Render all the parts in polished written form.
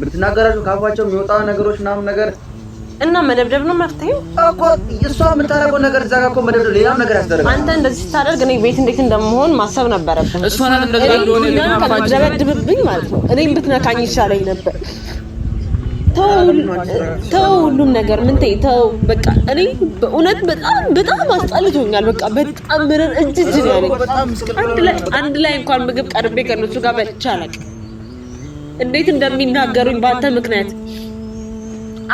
ምትናገራቸው ካፋቸው የሚወጣ ነገሮች ምናምን ነገር እና መደብደብ ነው መፍትሄው እኮ። እሷ የምታደርገው ነገር እዛ ጋር እኮ መደብደብ ሌላም ነገር ያስደርጋል። አንተ እንደዚህ ስታደርግ እኔ ቤት እንዴት እንደምሆን ማሰብ ነበረብህ። እሷን እንደዛ እንደሆነ ደበድብብኝ ማለት ነው። እኔም ብትነካኝ ይሻለኝ ነበር። ተው ሁሉም ነገር ምን ተው በቃ። እኔ በእውነት በጣም አስጠልቶኛል። በቃ በጣም ምንን እጅ ያለኝ አንድ ላይ እንኳን ምግብ ቀርቤ ከነሱ ጋር በልቼ አላውቅም። እንዴት እንደሚናገሩኝ ባንተ ምክንያት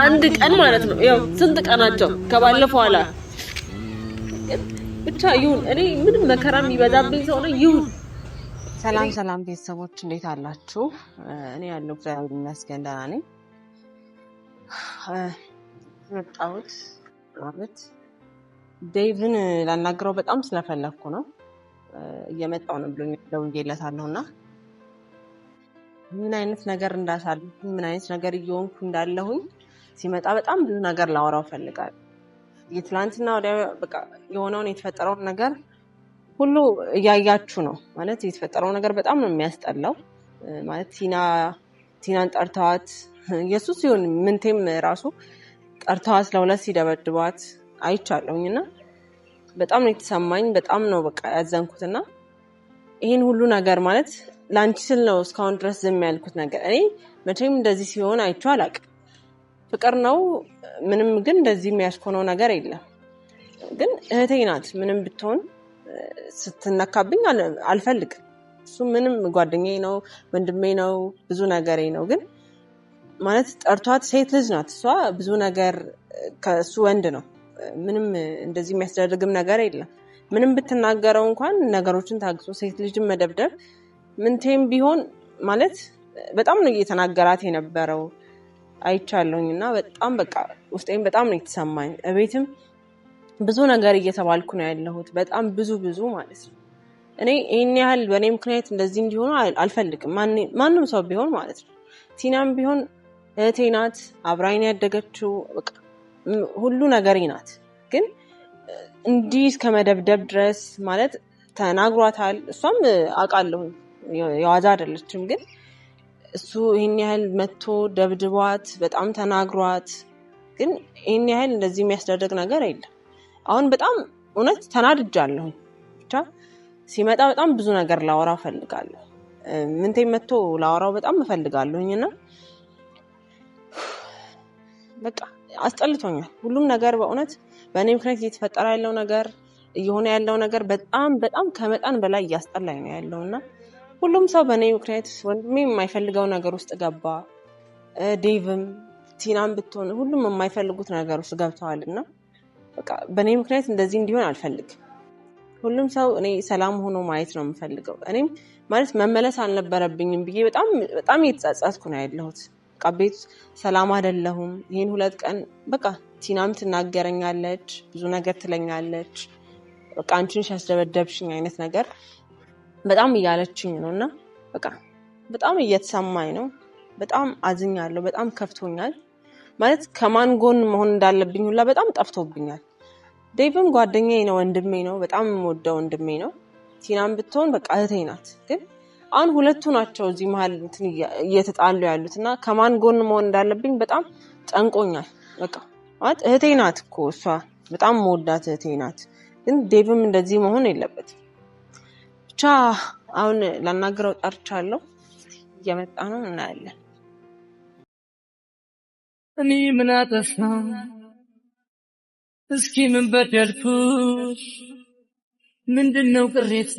አንድ ቀን ማለት ነው። ያው ስንት ቀናቸው ከባለፈው ኋላ ብቻ ይሁን። እኔ ምንም መከራ የሚበዛብኝ ሰው ነው ይሁን። ሰላም ቤተሰቦች እንዴት አላችሁ? እኔ ያለው እግዚአብሔር ይመስገን ደህና ነኝ። መጣሁት ማለት ዴቭን ላናግረው በጣም ስለፈለኩ ነው። እየመጣሁ ነው ብሎኝ ደውዬለታለሁና ምን አይነት ነገር እንዳሳልፍ ምን አይነት ነገር እየሆንኩ እንዳለሁኝ ሲመጣ በጣም ብዙ ነገር ላወራው ፈልጋለሁ። የትላንትና ወዲያ በቃ የሆነውን የተፈጠረውን ነገር ሁሉ እያያችሁ ነው ማለት የተፈጠረው ነገር በጣም ነው የሚያስጠላው። ማለት ቲናን ጠርተዋት ኢየሱስ ይሁን ምንቴም ራሱ ጠርተዋት ለሁለት ሲደበድቧት አይቻለሁኝና በጣም ነው የተሰማኝ። በጣም ነው በቃ ያዘንኩትና ይሄን ሁሉ ነገር ማለት ላንቺ ስል ነው እስካሁን ድረስ ዝም ያልኩት ነገር። እኔ መቼም እንደዚህ ሲሆን አይቼው አላውቅም። ፍቅር ነው ምንም፣ ግን እንደዚህ የሚያስኮነው ነገር የለም። ግን እህቴ ናት። ምንም ብትሆን ስትነካብኝ አልፈልግም። እሱ ምንም ጓደኛዬ ነው፣ ወንድሜ ነው፣ ብዙ ነገሬ ነው። ግን ማለት ጠርቷት ሴት ልጅ ናት እሷ። ብዙ ነገር ከእሱ ወንድ ነው። ምንም እንደዚህ የሚያስደርግም ነገር የለም። ምንም ብትናገረው እንኳን ነገሮችን ታግሶ ሴት ልጅን መደብደብ ምንቴም ቢሆን ማለት በጣም ነው እየተናገራት የነበረው አይቻለሁኝ። እና በጣም በቃ ውስጤም በጣም ነው የተሰማኝ። እቤትም ብዙ ነገር እየተባልኩ ነው ያለሁት። በጣም ብዙ ማለት ነው። እኔ ይህን ያህል በእኔ ምክንያት እንደዚህ እንዲሆኑ አልፈልግም። ማንም ሰው ቢሆን ማለት ነው። ቲናም ቢሆን እህቴ ናት፣ አብራኝ ያደገችው በቃ ሁሉ ነገሬ ናት። ግን እንዲህ እስከመደብደብ ድረስ ማለት ተናግሯታል። እሷም አውቃለሁ የዋዛ አይደለችም። ግን እሱ ይህን ያህል መጥቶ ደብድቧት በጣም ተናግሯት፣ ግን ይህን ያህል እንደዚህ የሚያስደርግ ነገር የለም። አሁን በጣም እውነት ተናድጃለሁ። ብቻ ሲመጣ በጣም ብዙ ነገር ላወራው እፈልጋለሁ። ምንቴ መጥቶ ላወራው በጣም እፈልጋለሁኝና በቃ አስጠልቶኛል ሁሉም ነገር። በእውነት በእኔ ምክንያት እየተፈጠረ ያለው ነገር እየሆነ ያለው ነገር በጣም ከመጠን በላይ እያስጠላኝ ነው ያለውና ሁሉም ሰው በእኔ ምክንያት ወንድሜ የማይፈልገው ነገር ውስጥ ገባ። ዴቭም ቲናም ብትሆን ሁሉም የማይፈልጉት ነገር ውስጥ ገብተዋልና በቃ በእኔ ምክንያት እንደዚህ እንዲሆን አልፈልግም። ሁሉም ሰው እኔ ሰላም ሆኖ ማየት ነው የምፈልገው። እኔም ማለት መመለስ አልነበረብኝም ብዬ በጣም እየተጸጸትኩ ነው ያለሁት። በቃ ቤት ሰላም አይደለሁም። ይሄን 2 ቀን በቃ ቲናም ትናገረኛለች፣ ብዙ ነገር ትለኛለች። በቃ አንቺን ያስደበደብሽኝ አይነት ነገር በጣም እያለችኝ ነውና በቃ በጣም እየተሰማኝ ነው። በጣም አዝኛለሁ። በጣም ከፍቶኛል። ማለት ከማን ጎን መሆን እንዳለብኝ ሁላ በጣም ጠፍቶብኛል። ዴቭም ጓደኛዬ ነው፣ ወንድሜ ነው፣ በጣም የምወደው ወንድሜ ነው። ቲናም ብትሆን በቃ እህቴ ናት። ግን አሁን ሁለቱ ናቸው እዚህ መሀል እየተጣሉ ያሉትና ከማን ጎን መሆን እንዳለብኝ በጣም ጨንቆኛል። በቃ ማለት እህቴ ናት እኮ እሷ፣ በጣም የምወዳት እህቴ ናት። ግን ዴቭም እንደዚህ መሆን የለበትም። ብቻ አሁን ላናግረው ጠርቻለሁ። እየመጣ ነው፣ እናያለን። እኔ ምን አጠፋሁ? እስኪ ምን በደልኩሽ? ምንድነው ቅሬታ?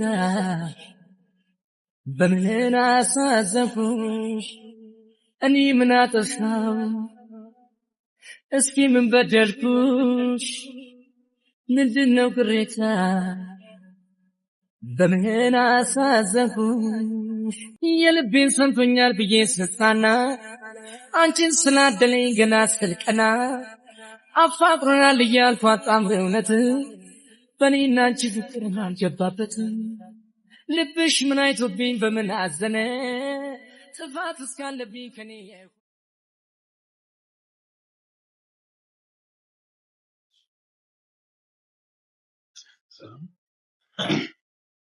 በምን አሳዘንኩሽ? እኔ ምን አጠፋሁ? እስኪ ምን በደልኩሽ? ምንድነው ቅሬታ? በምን አሳዘንኩሽ? የልቤን ሰምቶኛል ብዬ ስታና አንቺን ስላደለኝ ገና ስልቀና አፋቅሮናል እያልኩ አጣምር እውነት በእኔና አንቺ ፍቅር አልገባበት። ልብሽ ምን አይቶብኝ በምን አዘነ? ጥፋት እስካለብኝ ከኔ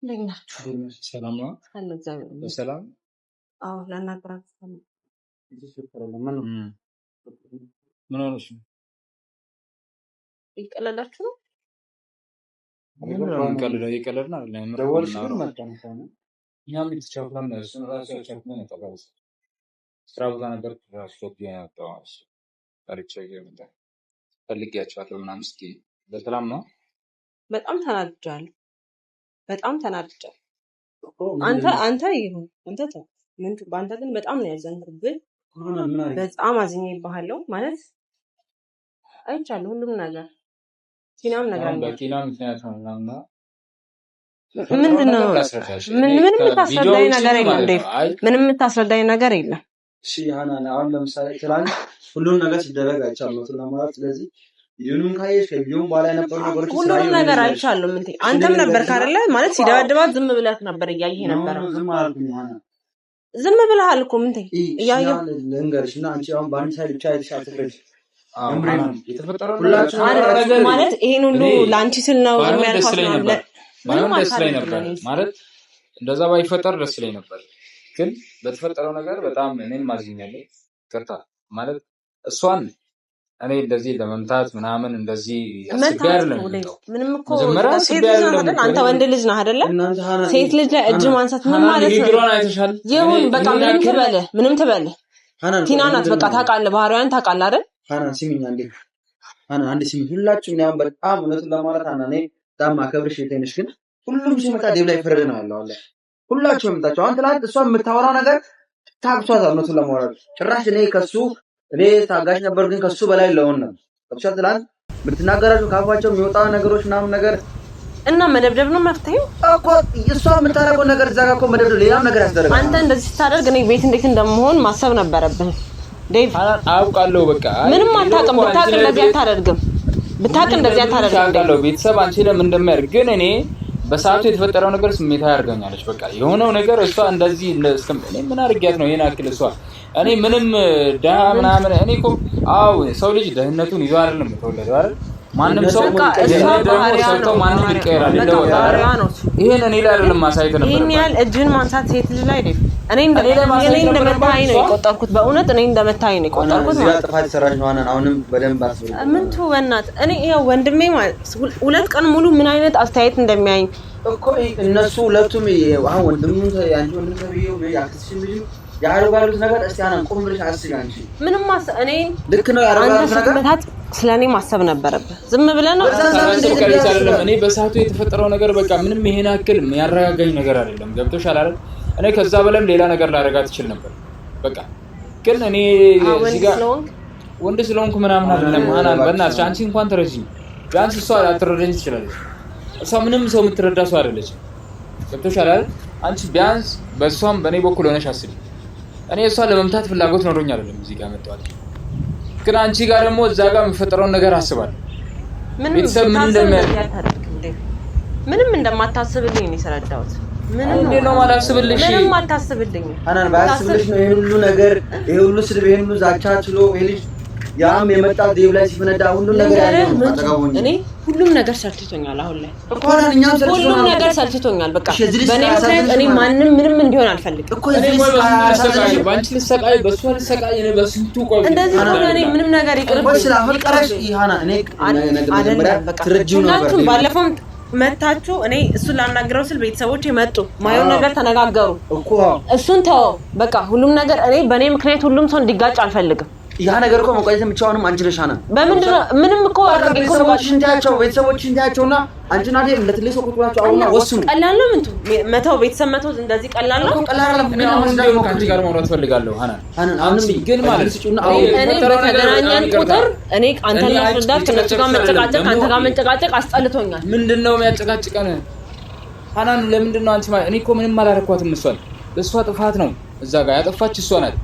ለናችሁ ሰላም ነው። አለ እግዚአብሔር ሰላም። አዎ ለናግራችሁ ምን ሆነሽ ይቀለላችሁ ነው ምን ቀለለ ይቀለልና አይደለም ደወልሽ ግን መጣን ታና እኛም የተቻለን እሱን ራሱ ያቻለን ተባለ ስራ ቦታ ነበር ራስቶት ያጣዋስ ታሪክ ይገምታ ፈልጊያቸዋለሁ ምናምን እስኪ በሰላም ነው በጣም ተናድጃለሁ አንተ ይሁን አንተ ተው ምን ባንተ ግን በጣም ነው ያዘንኩብህ በጣም አዝኜብሃለሁ ማለት አይቻለሁ ሁሉም ነገር ኪናም ነግራኛ በኪና ምክንያት ነውና ምንድነው ምንም የምታስረዳኝ ነገር የለም እሺ ሃና አሁን ለምሳሌ ትላንት ሁሉም ነገር ሲደረግ አይቻለሁ ስለማለት ስለዚህ ይሁንም ካየሽ ከቢዩም በኋላ የነበሩ ነገሮች ሁሉም ነገር አይቻለሁ ምን አንተም ነበርክ አይደለ ማለት ሲደባደባት ዝም ብለህ ነበር እያየህ ነበር ዝም አልኩኝ ሃና ዝም ብለሃል እኮ ምን እያየህ ልንገርሽና አንቺ አሁን ባንድ ሳይድ ብቻ አይተሻትረሽ የተፈጠረው ነገር ማለት ይሄን ሁሉ ላንቺ ስል ነው የሚያልፋት ነበር ምንም ደስ ላይ ነበር ማለት እንደዛ ባይፈጠር ደስ ላይ ነበር ግን በተፈጠረው ነገር በጣም እኔም ማዝኛለሁ ይቅርታ ማለት እሷን እኔ እንደዚህ ለመምታት ምናምን እንደዚህ ያስጋር ነው ምንም እኮ ሴት ልጅ ነህ አንተ ወንድ ልጅ ነህ አይደለ ሴት ልጅ እጅ ማንሳት ምን ማለት ነው ይሁን በቃ ምንም ትበለ ቲና ናት በቃ ታውቃለህ ባህሪዋን ታውቃለህ አይደል ሃና ሲሚኛ እንዴ ሃና አንድ ሲሚ ሁላችሁም ያው በጣም እውነቱን ለማለት ሃና እኔ በጣም አከብርሽ የተነሽ ግን ሁሉም ሲመጣ ዴብ ላይ ፍረድ ነው ያለው አለ ሁላችሁም የምታቸው አንተ ላይ እሷ የምታወራው ነገር ታግሷታል እውነቱን ለማለት ጭራሽ እኔ ታጋሽ ነበር ግን ከሱ በላይ ለሆነ ነው ተብቻትላል ብትናገራችሁ ካፋቸው የሚወጣ ነገሮች ምናምን ነገር እና መደብደብ ነው መፍትሄው እኮ እሷ የምታረገው ነገር እዛ ጋር እኮ መደብደብ ሌላም ነገር ያስደርጋል አንተ እንደዚህ ስታደርግ እኔ ቤት እንዴት እንደምሆን ማሰብ ነበረብህ ዴቭ አውቃለሁ በቃ ምንም አታውቅም ብታውቅ እንደዚህ አታደርግም አውቃለሁ ቤተሰብ አንቺ ለምን እንደማያደርግ ግን እኔ በሰዓቱ የተፈጠረው ነገር ስሜታ ያርገኛለች በቃ የሆነው ነገር እሷ እንደዚህ እኔ ምን አድርጊያት ነው ይሄን አክል እሷ እኔ ምንም ደሃ ምናምን እኔ እኮ አው ሰው ልጅ ደህንነቱን ይዞ አይደለም የተወለደው አይደል ማንም ሰው ሰው ማንም ይቀየራል እንደወጣ ይሄን እኔ ላይ አይደለም ማሳየት ነበር ይሄን ያህል እጅን ማንሳት ሴት ልጅ ላይ አይደል እኔ እንደመታኝ ነው የቆጠርኩት በእውነት እኔ እንደመታኝ ነው የቆጠርኩት ማለት ጥፋት ሰራሽ ነው አሁንም በደንብ አስብ ምን ትወናት እኔ ይሄ ወንድሜ ማለት ሁለት ቀን ሙሉ ምን አይነት አስተያየት እንደሚያይኝ እኮ እነሱ ሁለቱም አሁን ወንድሙ ያንቺ ወንድም ተብዬው ያክስሽን ልጅ ያረጋሉት ነገር እስቲ አና ቆም ብለሽ አስቢ አንቺ ምንም እኔ ልክ ነው ያረጋሉት ነገር ስለኔ ማሰብ ነበረብህ ዝም ብለህ ነው እኔ በሰዓቱ የተፈጠረው ነገር በቃ ምንም ይሄን አክል ያረጋጋኝ ነገር አይደለም ገብቶሻል አይደል እኔ ከዛ በለም ሌላ ነገር ላደርጋት ይችላል ነበር በቃ ግን እኔ እዚህ ጋር ወንድ ስለሆንኩ ምናምን አይደለም ሃናን በእናትሽ አንቺ እንኳን ተረጂኝ ቢያንስ እሷ አትረዳኝ ትችላለች እሷ ምንም ሰው የምትረዳ ሰው አይደለች ገብቶሻል አይደል አንቺ ቢያንስ በሷም በኔ በኩል ሆነሽ አስቢ እኔ እሷ ለመምታት ፍላጎት ኖሮኝ አይደለም እዚህ ጋር መጣሁ ግን አንቺ ጋር ደግሞ እዛ ጋር የሚፈጠረው ነገር አስባለሁ ምንም እንደማታስብልኝ ነው የሰራዳውት ምንም ነው ማላስብልሽ ምንም አታስብልኝ ሃናን ባስብልሽ ነው ይሄ ሁሉ ነገር ይሄ ሁሉ ስድብ ይሄ ሁሉ ዛቻ ችሎ ይልሽ ያም የመጣ ዴብ ላይ ሲፈነዳ ሁሉ ነገር ያለው እኔ ሁሉም ነገር ሰልችቶኛል አሁን ላይ ሁሉም ነገር ሰልችቶኛል በቃ በኔ ምክንያት እኔ ማንንም ምንም እንዲሆን አልፈልግም እኮ ባንቺ ልሰቃይ በሷ ልሰቃይ እኔ በስንቱ ቆይ እንደዚህ ሆነ እኔ ምንም ነገር ይቅርብ ስላፈቀረሽ ሃና እኔ ነገር ትረጂው ነበር ባለፈው መታችሁ እኔ እሱን ላናግረው ስል ቤተሰቦቼ መጡ ማየው ነገር ተነጋገሩ እኮ እሱን ተው በቃ ሁሉም ነገር እኔ በኔ ምክንያት ሁሉም ሰው እንዲጋጭ አልፈልግም ያ ነገር እኮ መቆየት ብቻውንም አንቺ ነሽ ሃና በምንድነው ምንም እኮ ቤተሰቦችን ታያቸውና አንቺ ናት ለትልቅ ሰው ቁጥራቸው አሁን ወስኑ ቀላል ነው ምንቱ መተው ቤተሰብ መተው እንደዚህ ቀላል ነው ቀላል አይደለም ግን አሁን ደግሞ ከአንቺ ጋር ማውራት ፈልጋለሁ ሃናን አሁን ግን ማለት ሲጩና እኔ በተገናኘን ቁጥር እኔ አንተን ላስረዳት ከነሱ ጋር መጨቃጨቅ አንተ ጋር መጨቃጨቅ አስጠልቶኛል ምንድነው የሚያጨቃጭቀን ሃናን ለምንድነው አንቺ እኔ እኮ ምንም አላረኳትም እሷን እሷ ጥፋት ነው እዛ ጋር ያጠፋች እሷ ናት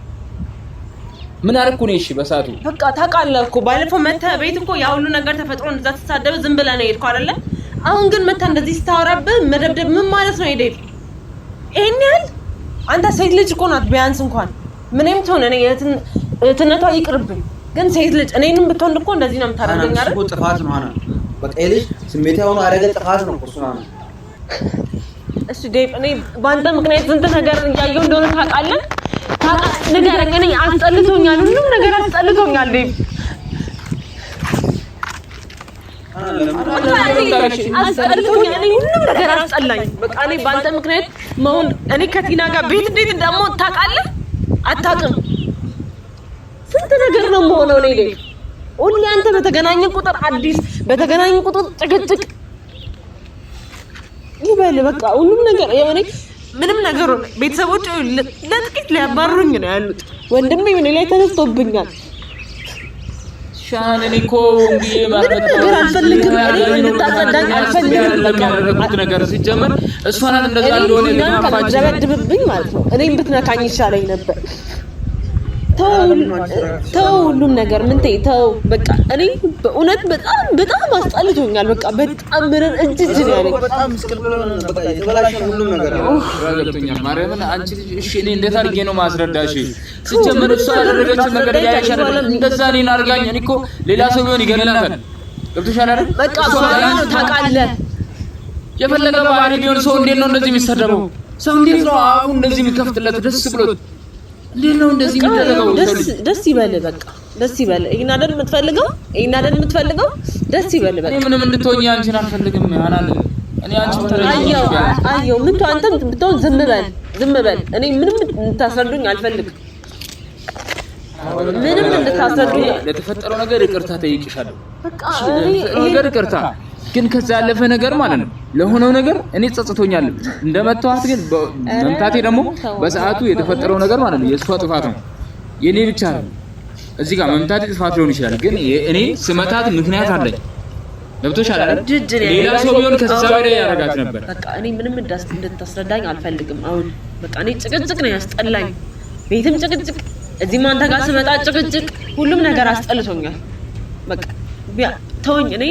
ምን አርኩ ነው እሺ በሳቱ በቃ ታውቃለህ እኮ ባለፈው መተ ቤት እኮ ያ ሁሉ ነገር ተፈጥሮ እንደዛ ተሳደበ ዝም ብለህ ነው የሄድከው አይደለ አሁን ግን መተ እንደዚህ ስታወራብህ መደብደብ ምን ማለት ነው ይዴል ይሄን ያህል አንተ ሴት ልጅ እኮ ናት ቢያንስ እንኳን ምንም ትሆን እኔ እህትነቷ ይቅርብኝ ግን ሴት ልጅ እኔንም ብትሆን እኮ እንደዚህ ነው የምታደርገኝ አይደል እኮ ጥፋት ነው ሃና በቃ ልጅ ስሜታው ነው አረገ ጥፋት ነው እሱ ሃና እሺ ዴቭ እኔ ባንተ ምክንያት እንት ነገር ያየው እንደሆነ ታውቃለህ ንገረኝ። እኔ አስጠልቶኛል፣ ሁሉም ነገር አስጠልቶኛል ቤቢ። አስጠልቶኛል፣ ሁሉም ነገር አስጠላኝ። በቃ እኔ በአንተ ምክንያት መሆን እኔ ከቲና ጋር ቤት እንዴት እንደምሆን ታውቃለህ? አታውቅም። ስንት ነገር ነው የምሆነው እኔ ላይ ሁሌ አንተ በተገናኘ ቁጥር አዲስ፣ በተገናኘ ቁጥር ጭቅጭቅ ይበል። በቃ ሁሉም ነገር የሆነ ምንም ነገር ቤተሰቦች ለጥቂት ሊያባሩኝ ነው ያሉት። ወንድሜ ምን ላይ ተነስቶብኛል። ሻን እኔ እኮ እንግዲህ ማለት ነገር አልፈልግም። እኔ እንድታጸዳኝ አልፈልግም። በቃ ያደረኩት ነገር ሲጀመር እሷ ናት እንደዛ እንደሆነ ለማፋደብብኝ ማለት ነው። እኔም ብትነካኝ ይሻለኝ ነበር። ተው ሁሉም ነገር ምን ተው በቃ እኔ በእውነት በጣም አስጠልቶኛል። በቃ በጣም ምንን እጅ ነው ያለኝ። በጣም ምስቅልቅል በቃ የተበላሸ ሁሉም ነገር ነው ረጋግቶኛል። ማርያምን አንቺ እሺ እኔ እንዴት አድርጌ ነው ማስረዳሽ? ሲጀመር እሷ ያደረገችው ነገር ያያሻል። እንደዛ እኔን አድርጋኝ እኔ እኮ ሌላ ሰው ቢሆን ይገላታል። ገብቶሻል አይደል? በቃ እሷ ነው ታውቃለህ። የፈለገ ባህሪ ቢሆን ሰው እንዴት ነው እንደዚህ የሚሰደበው? ሰው እንዴት ነው አሁን እንደዚህ የሚከፍትለት ደስ ብሎት እንዴት ነው እንደዚህ የሚደረገው? ደስ ይበል በቃ ደስ ይበል። ይሄን አይደል የምትፈልገው? ደስ ይበል በቃ። እኔ ምንም እንድትሆኚ አንቺን አልፈልግም። ያናል እኔ አንቺን ተረጋግተሽ አየው ምን አንተ ብትሆን ዝም በል። እኔ ምንም እንድታስረዱኝ አልፈልግም። ምንም እንድታስረዱኝ ለተፈጠረው ነገር ይቅርታ ጠይቅሻለሁ። በቃ ነገር ይቅርታ ግን ከዛ ያለፈ ነገር ማለት ነው ለሆነው ነገር እኔ ጸጽቶኛል። እንደመጣኋት ግን መምታቴ ደግሞ በሰዓቱ የተፈጠረው ነገር ማለት ነው የእሷ ጥፋት ነው የኔ ብቻ ነው። እዚህ ጋር መምታቴ ጥፋት ሊሆን ይችላል፣ ግን እኔ ስመታት ምክንያት አለኝ። ገብቶሻል አይደል? ሌላ ሰው ቢሆን ከዛ በላይ ያረጋት ነበር። በቃ እኔ ምንም እንድታስረዳኝ አልፈልግም። አሁን በቃ እኔ ጭቅጭቅ ነው ያስጠላኝ። ቤትም ጭቅጭቅ፣ እዚህም አንተ ጋር ስመጣ ጭቅጭቅ፣ ሁሉም ነገር አስጠልቶኛል። በቃ ተወኝ። እኔ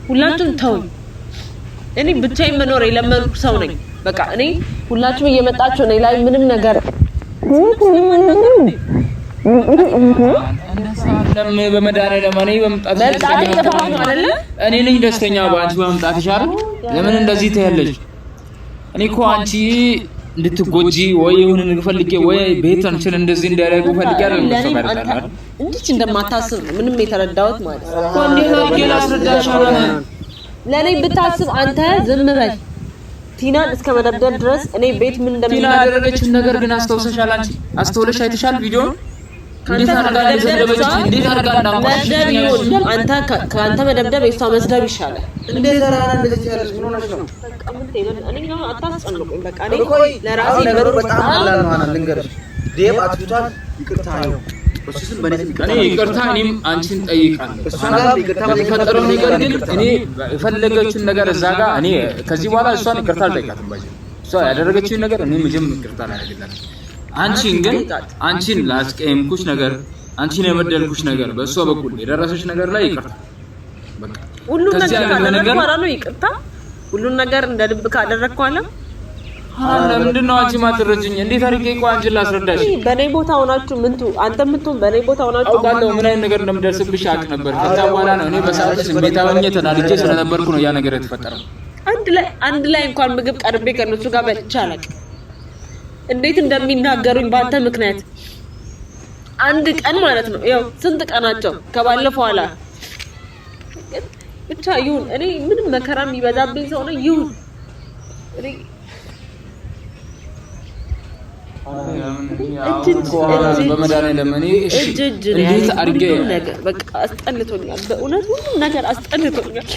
ሁላችሁም ተውኝ። እኔ ብቻዬን መኖር የለመድኩ ሰው ነኝ። በቃ እኔ ሁላችሁም እየመጣችሁ እኔ ላይ ምንም ነገር በመድኃኒዓለም እኔ በመምጣት እኔ ነኝ ደስተኛ በአንቺ በመምጣት ይሻላል። ለምን እንደዚህ ትያለሽ? እኔ እኮ አንቺ እንድትጎጂ ወይ የሆነ ነገር ፈልጌ ወይ ቤት አንቺን እንደዚህ እንዲያደርጉ ፈልጌ አይደለም። እንዴት እንደማታስብ ምንም የተረዳሁት ማለት ነው። ኮንዴ ነው ላስረዳሽ። ለኔ ብታስብ አንተ ዝም በል። ቲናን እስከ መደብደብ ድረስ እኔ ቤት ምን እንደሚል ቲና ያደረገችውን ነገር ግን አስተውለሻል? አንቺ አስተውለሽ አይተሻል ቪዲዮን? እንዴት አድርጋ እንደደበደበች እንዴት አድርጋ እንዳንቋሽ አንተ ከአንተ መደብደብ የሷ መስደብ ይሻላል። እንዴት ተራራ እንደዚህ ያለሽ ምን ሆነሽ ነው? በቃ ምን ተይበል። እኔ ነው አታስጨንቁኝ። በቃ እኔ ለራሴ ነገሩ በጣም ቀላል ነው። አና ልንገርሽ ዴብ አጥፍቷል። ይቅርታ ነው እሱን በኔ ይቅርታ እኔም አንቺን ጠይቃለሁ። እሷን ጋር ይቅርታ የተፈጠረው ነገር ግን እኔ የፈለገችውን ነገር እዛ ጋር እኔ ከዚህ በኋላ እሷን ይቅርታ አልጠይቃትም። ባይ እሷ ያደረገችውን ነገር እኔ ምንም ይቅርታ አላደርግላትም። አንቺን ግን አንቺን ላስቀየምኩሽ ነገር አንቺን የበደልኩሽ ነገር በእሷ በኩል የደረሰሽ ነገር ላይ ይቅርታ። በቃ ሁሉም ነገር ማለት ነው ይቅርታ። ሁሉም ነገር እንደ ልብ ካደረግኩ አለ ለምንድን ነው አንቺ ማትረጅኝ? እንዴት አድርጌ እኮ አንቺን ላስረዳሽ? በኔ ቦታ ሆናችሁ አንተ ምንቱን በኔ ቦታ ሆናችሁ አውቃለሁ ምን አይነት ነገር እንደምደርስብሽ አውቅ ነበር። ከዛ በኋላ ነው እኔ በሰዓቱ ስሜታዊ ተናድጄ ስለነበርኩ ነው ያ ነገር የተፈጠረው። አንድ ላይ እንኳን ምግብ ቀርቤ ከነሱ ጋር በልቼ አላውቅም። እንዴት እንደሚናገሩኝ ባንተ ምክንያት አንድ ቀን ማለት ነው። ያው ስንት ቀናቸው ከባለፈው ኋላ ብቻ ይሁን። እኔ ምንም መከራ የሚበዛብኝ ሰው ነው ይሁን። እኔ በመድኃኒዓለም እኔ እንዴት አድርጌ በቃ አስጠልቶኛል። በእውነት ሁሉም ነገር አስጠልቶኛል።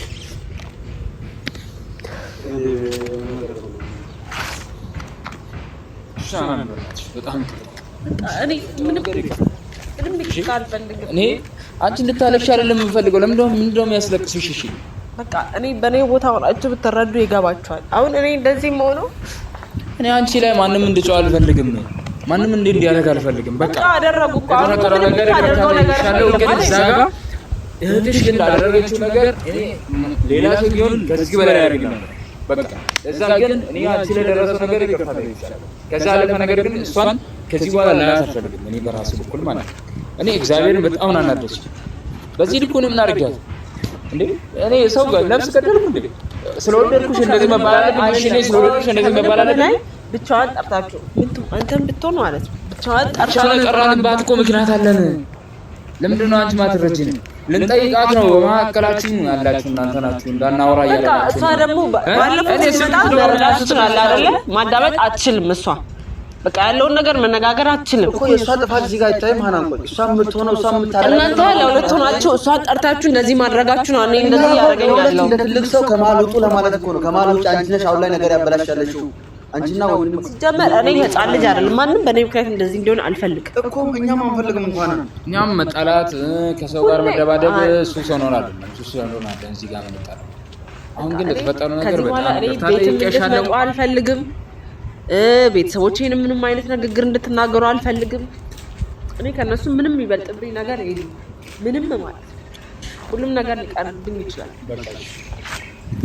እኔ አንቺ እንድታለቅሽ አይደለም የምፈልገው። ምንድነው የሚያስለቅስሽ? እሺ በቃ እኔ በኔ ቦታ ሆናችሁ ብትረዱ ይገባችኋል። አሁን እኔ እንደዚህ መሆነው እኔ አንቺ ላይ ማንም እንድጨው አልፈልግም። ማንም እንዲያደርግ አልፈልግም። በቃ አደረጉ እኮ የተነገረው ነገር ይሻለው። ግን እዛ ጋር እህትሽ ግን እንዳደረገችው ነገር እኔ ሌላ ሰው ቢሆን ከዚህ በላይ ያደርግ ነበር። በቃ እዛ ግን እኔ አንቺ ላይ ደረሰው ነገር ይቅርታ ይችላል። ከዛ ያለፈ ነገር ግን እሷን ከዚህ በኋላ ላያት አልፈልግም። እኔ በራሴ በኩል ማለት ነው። እኔ እግዚአብሔርን በጣም ናናደች። በዚህ ልኩ ነው የምናደርጋት እንዴ? እኔ ሰው ጋር ነፍስ ገደልኩ እንዴ? ስለወደድኩሽ እንደዚህ መባል አለብኝ? እሺ እኔ ስለወደድኩሽ እንደዚህ መባል አለብኝ? ብቻዋን ጠርታችሁ አንተም ብትሆን ማለት ነው ብቻዋን ጠርቻለሁ እኮ ምክንያት አለን። ለምንድን ነው አንቺ ማትረጂን? ልንጠይቃት ነው። በማዕከላችሁ ያላችሁ እናንተ ናችሁ እንዳናወራ እያደረጋችሁ። እሷ ደግሞ ባለፈው ስመጣ መረዳት ትችላለህ አይደለ? ማዳመጥ አትችልም እሷ በቃ ያለውን ነገር መነጋገር አትችልም እኮ። የእሷ ጥፋት እዚህ ጋር አይታይም። ሀናን ቆይ እሷ የምትሆነው እሷ የምታረጋው እናንተ ለሁለት ሆናችሁ እሷ ጠርታችሁ እንደዚህ ማድረጋችሁ ነው። እኔ እንደዚህ ያደርገኛለሁ እንደ ትልቅ ሰው ከማልወጡ ለማለት እኮ ነው። ከማልወጡ አንቺ ነሽ አሁን ላይ ነገር ያበላሻለሽው አንቺና ወንድም። ሲጀመር እኔ ህፃን ልጅ አይደለም። ማንም በእኔ ምክንያት እንደዚህ እንዲሆን አልፈልግም እኮ። እኛም አንፈልግም እንኳን እኛም መጣላት ከሰው ጋር መደባደብ ሱስ ሆኖናል። ሱስ ሆኖናል እዚህ ጋር መጣላት። አሁን ግን ለተፈጠረው ነገር በጣም አልፈልግም። ቤተሰቦቼን ምንም አይነት ንግግር እንድትናገሩ አልፈልግም። እኔ ከነሱ ምንም ይበልጥብኝ ነገር የለም። ምንም ማለት ሁሉም ነገር ሊቀርብኝ ይችላል።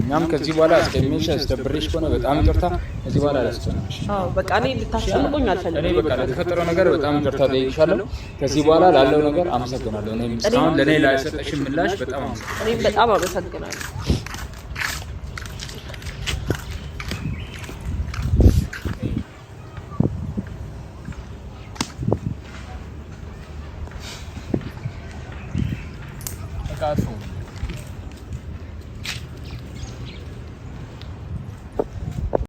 እኛም ከዚህ በኋላ አስቀሚሽ አስደብሬሽ ከሆነ በጣም ይቅርታ። ከዚህ በኋላ አላስጨነቅሽ። በቃ እኔ ልታስጨንቁኝ አልፈልግም። እኔ በቃ ለተፈጠረው ነገር በጣም ይቅርታ ጠይቅሻለሁ። ከዚህ በኋላ ላለው ነገር አመሰግናለሁ። እኔም እስካሁን ለኔ ላይሰጠሽ ምላሽ በጣም አመሰግናለሁ። እኔም በጣም አመሰግናለሁ። Got